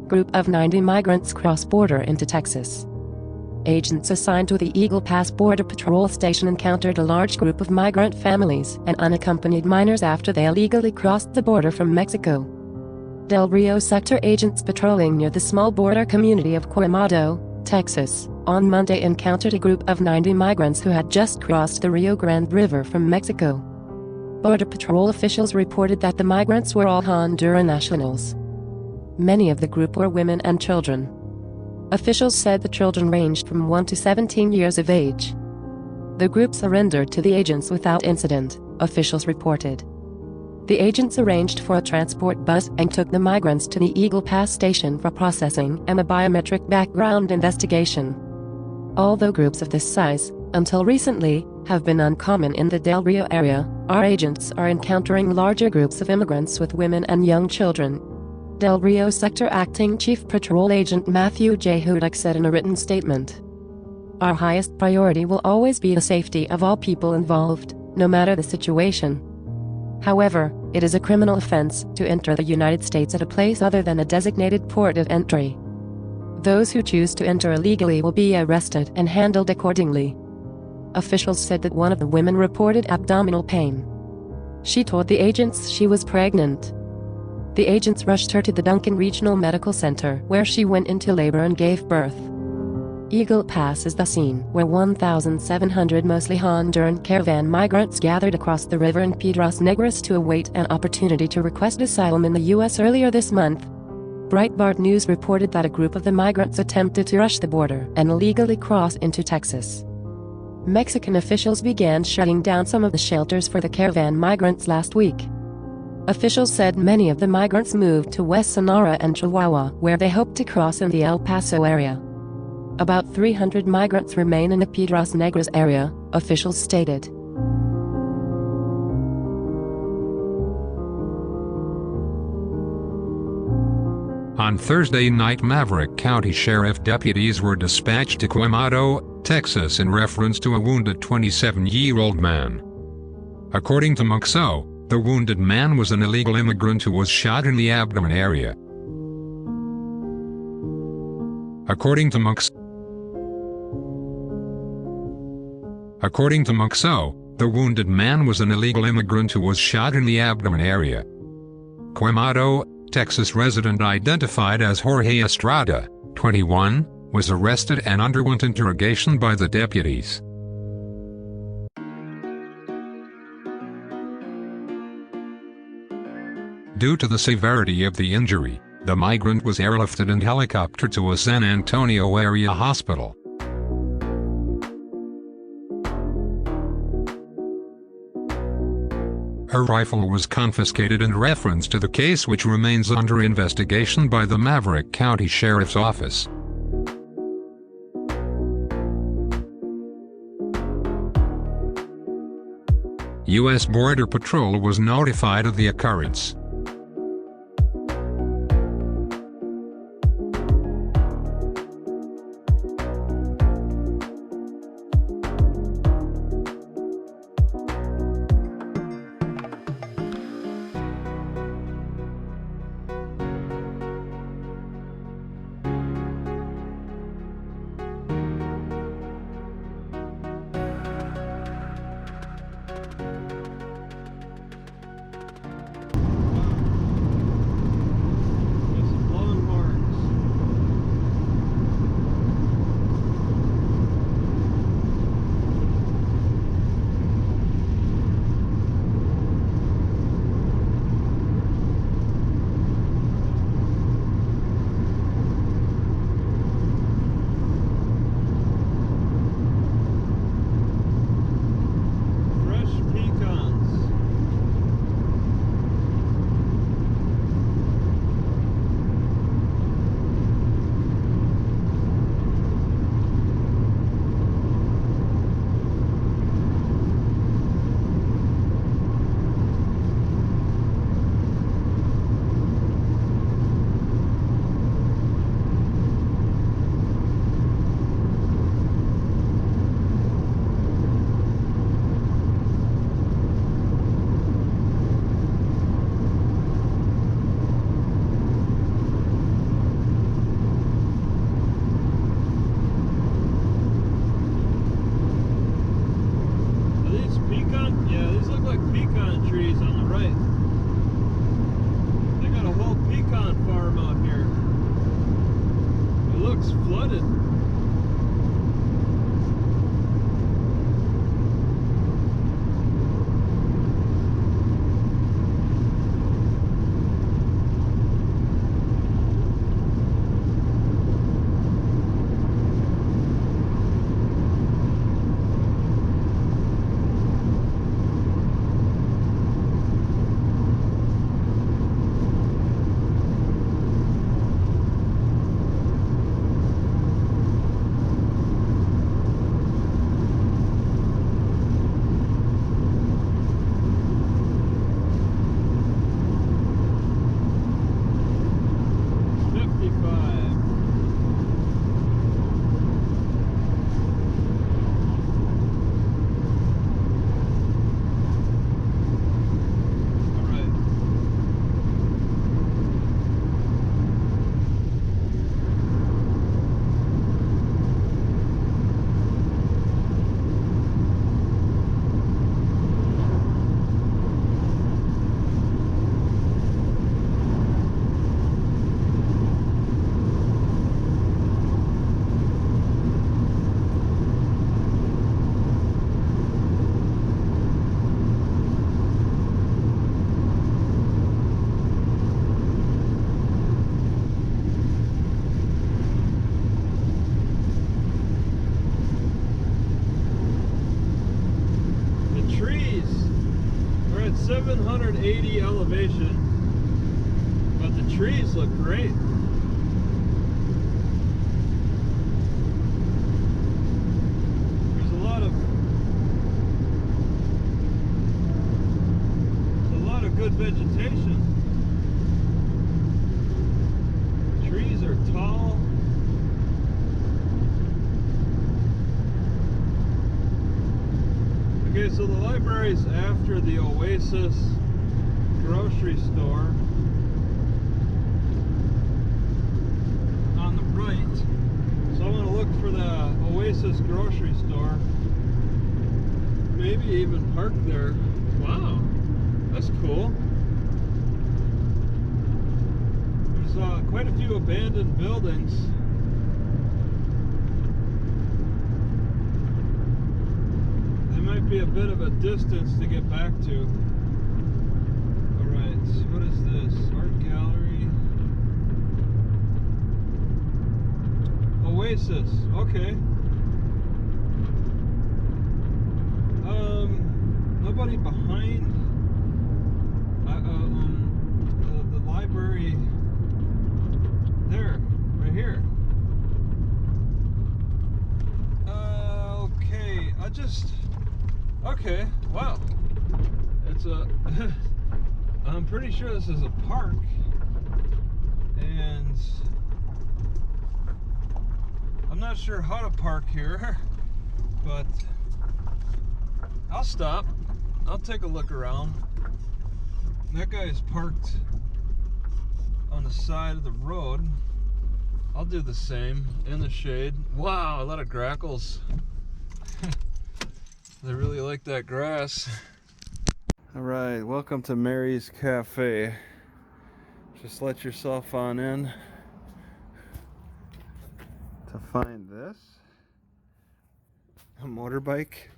group of 90 migrants crossed border into Texas. Agents assigned to the Eagle Pass Border Patrol Station encountered a large group of migrant families and unaccompanied minors after they illegally crossed the border from Mexico. Del Rio sector agents patrolling near the small border community of Quemado, Texas, on Monday encountered a group of 90 migrants who had just crossed the Rio Grande River from Mexico. Border Patrol officials reported that the migrants were all Honduran nationals. Many of the group were women and children. Officials said the children ranged from 1 to 17 years of age. The group surrendered to the agents without incident, officials reported. The agents arranged for a transport bus and took the migrants to the Eagle Pass station for processing and a biometric background investigation. Although groups of this size, until recently, have been uncommon in the Del Rio area, our agents are encountering larger groups of immigrants with women and young children. Del Rio Sector Acting Chief Patrol Agent Matthew J. Hudak said in a written statement, "Our highest priority will always be the safety of all people involved, no matter the situation. However, it is a criminal offense to enter the United States at a place other than a designated port of entry. Those who choose to enter illegally will be arrested and handled accordingly." Officials said that one of the women reported abdominal pain. She told the agents she was pregnant. The agents rushed her to the Duncan Regional Medical Center, where she went into labor and gave birth. Eagle Pass is the scene where 1,700 mostly Honduran caravan migrants gathered across the river in Piedras Negras to await an opportunity to request asylum in the U.S. earlier this month. Breitbart News reported that a group of the migrants attempted to rush the border and illegally cross into Texas. Mexican officials began shutting down some of the shelters for the caravan migrants last week. Officials said many of the migrants moved to West Sonora and Chihuahua, where they hoped to cross in the El Paso area. About 300 migrants remain in the Piedras Negras area, officials stated. On Thursday night, Maverick County Sheriff deputies were dispatched to Quemado, Texas in reference to a wounded 27-year-old man. According to MUXO, the wounded man was an illegal immigrant who was shot in the abdomen area. According to MUXO, the wounded man was an illegal immigrant who was shot in the abdomen area. Quemado, Texas resident identified as Jorge Estrada, 21, was arrested and underwent interrogation by the deputies. Due to the severity of the injury, the migrant was airlifted and helicoptered to a San Antonio area hospital. Her rifle was confiscated in reference to the case, which remains under investigation by the Maverick County Sheriff's Office. U.S. Border Patrol was notified of the occurrence. looks flooded. The trees are at 780 elevation, but the trees look great. There's a lot of good vegetation. The trees are tall. Okay, so the library's after the Oasis grocery store on the right. So I'm going to look for the Oasis grocery store. Maybe even park there. Wow, that's cool. There's quite a few abandoned buildings. Might be a bit of a distance to get back to. Alright, what is this? Art gallery. Oasis, okay. Nobody behind the library there, right here. Okay, wow. It's a I'm pretty sure this is a park, and I'm not sure how to park here, but I'll stop. I'll take a look around. That guy is parked on the side of the road. I'll do the same in the shade. Wow, a lot of grackles. They really like that grass. Alright, welcome to Mary's Cafe. Just let yourself on in to find this. A motorbike.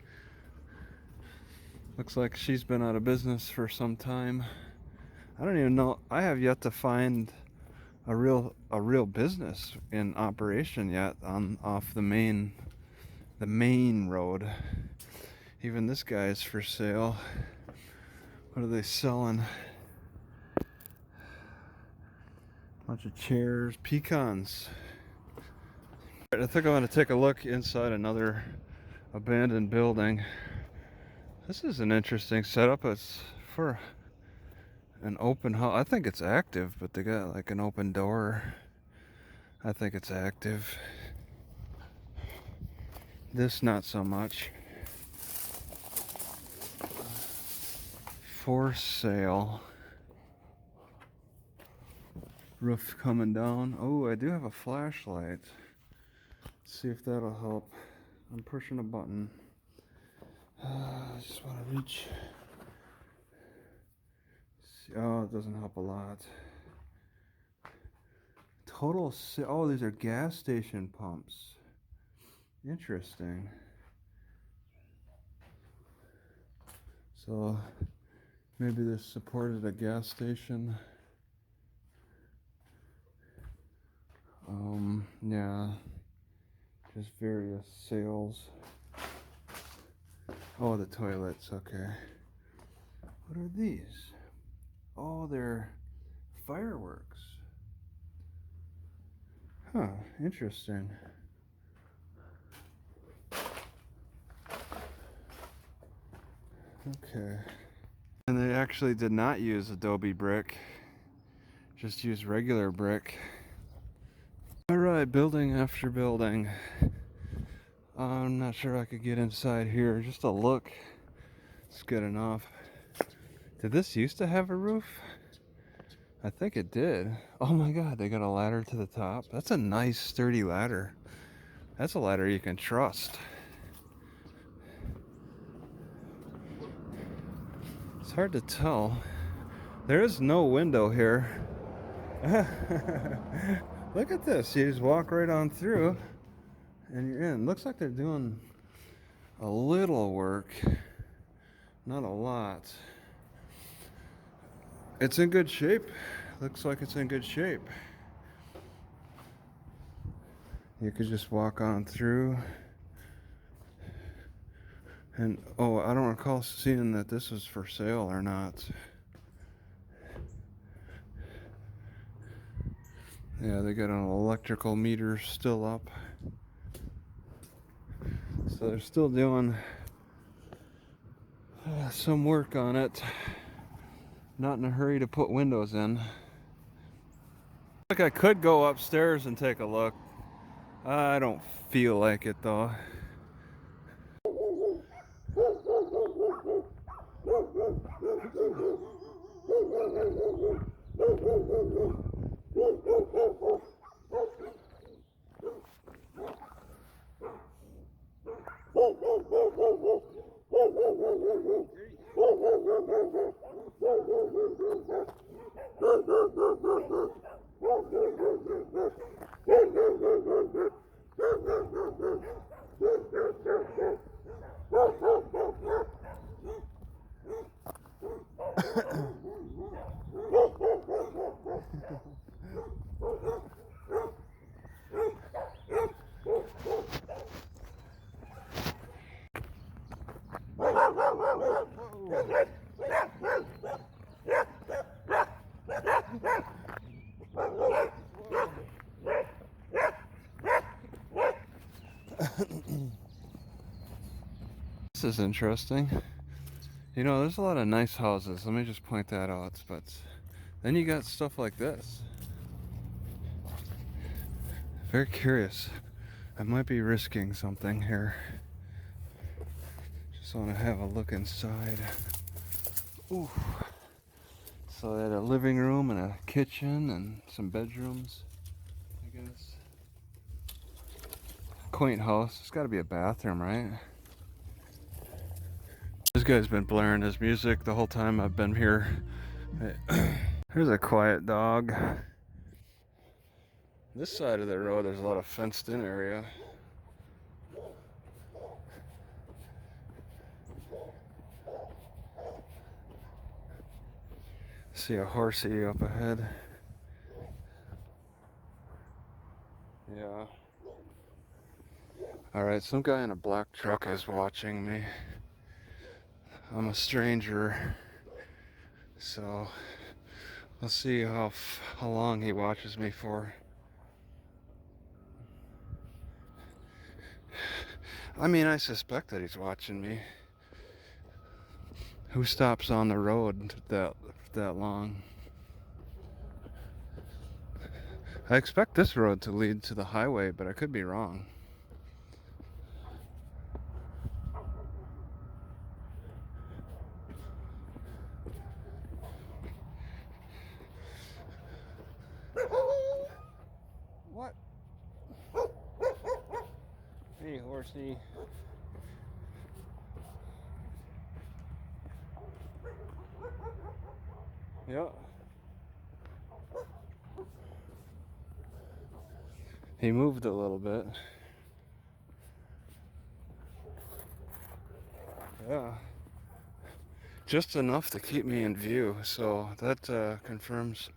Looks like she's been out of business for some time. I don't even know, I have yet to find a real business in operation yet off the main road. Even this guy is for sale. What are they selling? Bunch of chairs, pecans. I think I'm going to take a look inside another abandoned building. This is an interesting setup. It's for an open house. I think it's active, but they got like an open door. I think it's active. This not so much. For sale. Roof coming down. Oh, I do have a flashlight. Let's see if that'll help. I'm pushing a button. I just want to reach. Oh, it doesn't help a lot. Oh, these are gas station pumps. Interesting. So maybe this supported a gas station. Yeah, just various sales. Oh, the toilets, okay. What are these? Oh, they're fireworks. Huh, interesting. Okay. And they actually did not use adobe brick, just used regular brick. Alright, building after building. I'm not sure I could get inside here. Just a look. It's good enough. Did this used to have a roof? I think it did. Oh my god, they got a ladder to the top. That's a nice sturdy ladder. That's a ladder you can trust. It's hard to tell. There is no window here. Look at this. You just walk right on through and you're in. Looks like they're doing a little work. Not a lot. It's in good shape. Looks like it's in good shape. You could just walk on through. And oh, I don't recall seeing that this was for sale or not. Yeah, they got an electrical meter still up. So they're still doing some work on it. Not in a hurry to put windows in. Like I could go upstairs and take a look. I don't feel like it though. This is interesting. You know, there's a lot of nice houses. Let me just point that out. But then you got stuff like this. Very curious. I might be risking something here. Just want to have a look inside. Ooh. So they had a living room and a kitchen and some bedrooms, I guess. Quaint house. It's got to be a bathroom, right? This guy's been blaring his music the whole time I've been here. Here's a quiet dog. This side of the road, there's a lot of fenced in area. See a horsey up ahead. Yeah. Alright, some guy in a black truck is watching me. I'm a stranger, so let's see how long he watches me for. I mean, I suspect that he's watching me. Who stops on the road that long? I expect this road to lead to the highway, but I could be wrong. What? Hey, horsey. Yep. He moved a little bit. Yeah. Just enough to keep me in view, so that confirms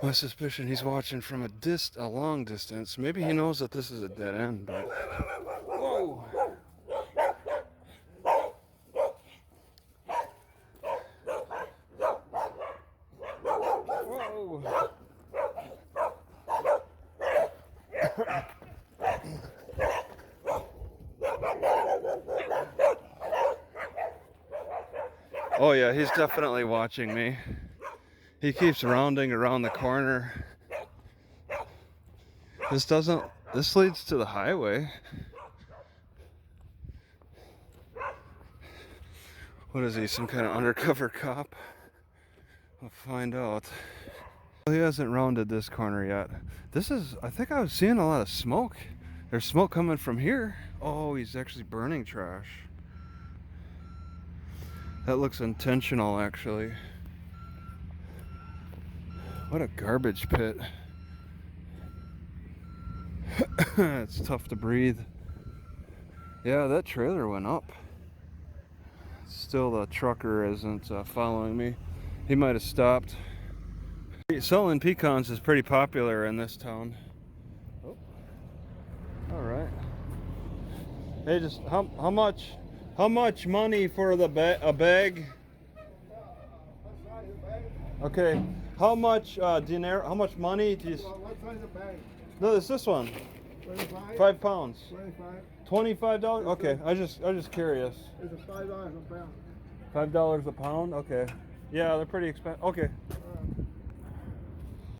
my suspicion. He's watching from a long distance. Maybe he knows that this is a dead end, but whoa! Whoa! Oh yeah, he's definitely watching me. He keeps rounding around the corner. This leads to the highway. What is he, some kind of undercover cop? We'll find out. He hasn't rounded this corner yet. I think I was seeing a lot of smoke. There's smoke coming from here. Oh, he's actually burning trash. That looks intentional, actually. What a garbage pit. It's tough to breathe. Yeah, that trailer went up. Still, the trucker isn't following me. He might have stopped. Selling pecans is pretty popular in this town. Oh. All right. Hey, just how much money for a bag? Okay. How much dinero? How much money do you? What size of bag? No, it's this one. 25? 5 pounds. 25? $25? Okay, I was just curious. It's a $5 a pound. $5 a pound? Okay. Yeah, they're pretty expensive. Okay.